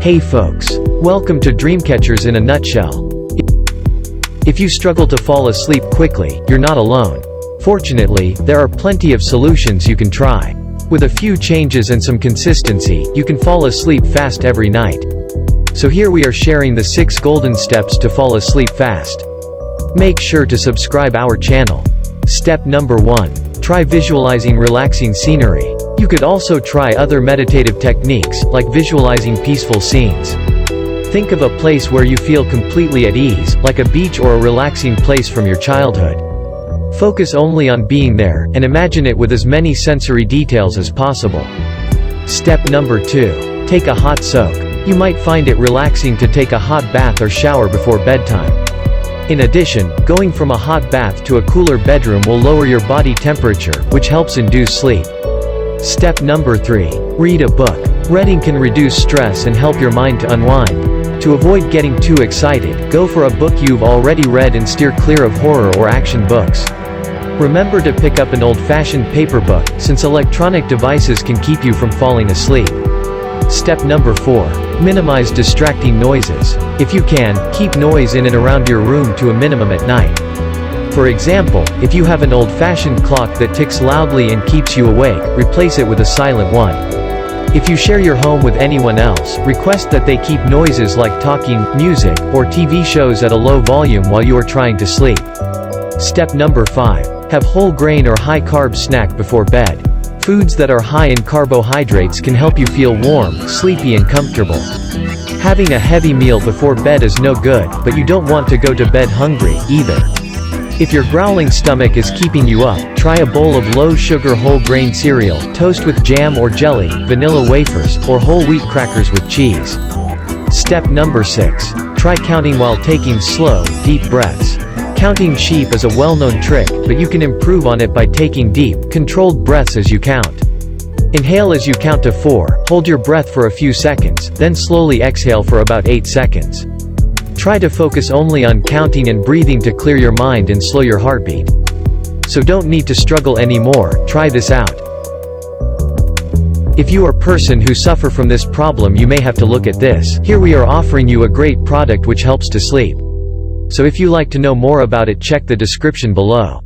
Hey folks, welcome to Dreamcatchers in a Nutshell. If you struggle to fall asleep quickly, you're not alone. Fortunately, there are plenty of solutions you can try. With a few changes and some consistency, you can fall asleep fast every night. So here we are sharing the 6 golden steps to fall asleep fast. Make sure to subscribe our channel. Step number 1. Try visualizing relaxing scenery. You could also try other meditative techniques, like visualizing peaceful scenes. Think of a place where you feel completely at ease, like a beach or a relaxing place from your childhood. Focus only on being there, and imagine it with as many sensory details as possible. Step number 2. Take a hot soak. You might find it relaxing to take a hot bath or shower before bedtime. In addition, going from a hot bath to a cooler bedroom will lower your body temperature, which helps induce sleep. Step number 3. Read a book. Reading can reduce stress and help your mind to unwind. To avoid getting too excited, go for a book you've already read and steer clear of horror or action books. Remember to pick up an old-fashioned paper book, since electronic devices can keep you from falling asleep. Step number 4. Minimize distracting noises. If you can, keep noise in and around your room to a minimum at night. For example, if you have an old-fashioned clock that ticks loudly and keeps you awake, replace it with a silent one. If you share your home with anyone else, request that they keep noises like talking, music, or TV shows at a low volume while you are trying to sleep. Step number 5. Have whole grain or high-carb snack before bed. Foods that are high in carbohydrates can help you feel warm, sleepy and comfortable. Having a heavy meal before bed is no good, but you don't want to go to bed hungry, either. If your growling stomach is keeping you up, try a bowl of low-sugar whole-grain cereal, toast with jam or jelly, vanilla wafers, or whole wheat crackers with cheese. Step number 6. Try counting while taking slow, deep breaths. Counting sheep is a well-known trick, but you can improve on it by taking deep, controlled breaths as you count. Inhale as you count to 4, hold your breath for a few seconds, then slowly exhale for about 8 seconds. Try to focus only on counting and breathing to clear your mind and slow your heartbeat. So don't need to struggle anymore, try this out. If you are a person who suffer from this problem, you may have to look at this. Here we are offering you a great product which helps to sleep. So if you like to know more about it, check the description below.